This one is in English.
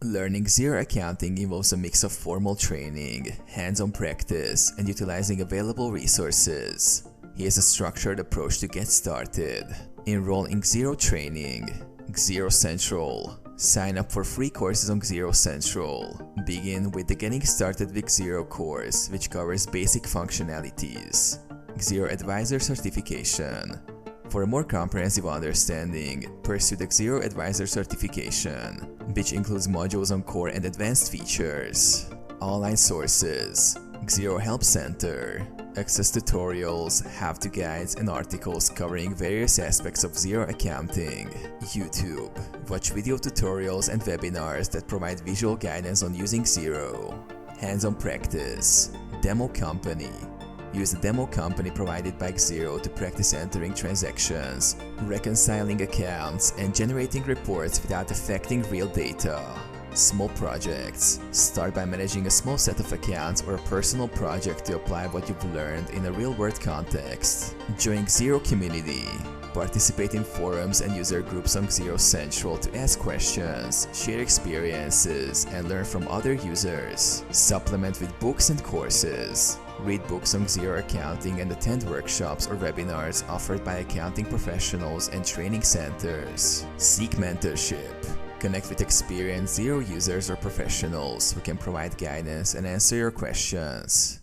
Learning Xero accounting involves a mix of formal training, hands-on practice, and utilizing available resources. Here's a structured approach to get started. Enroll in Xero training. Xero Central. Sign up for free courses on Xero Central. Begin with the Getting Started with Xero course, which covers basic functionalities. Xero Advisor Certification. For a more comprehensive understanding, pursue the Xero Advisor Certification, which includes modules on core and advanced features. Online sources. Xero Help Center. Access tutorials, how-to guides, and articles covering various aspects of Xero accounting. YouTube. Watch video tutorials and webinars that provide visual guidance on using Xero. Hands-on practice. Demo company. Use the demo company provided by Xero to practice entering transactions, reconciling accounts, and generating reports without affecting real data. Small projects. Start by managing a small set of accounts or a personal project to apply what you've learned in a real-world context. Join Xero community. Participate in forums and user groups on Xero Central to ask questions, share experiences, and learn from other users. Supplement with books and courses. Read books on Xero accounting and attend workshops or webinars offered by accounting professionals and training centers. Seek mentorship. Connect with experienced Xero users or professionals who can provide guidance and answer your questions.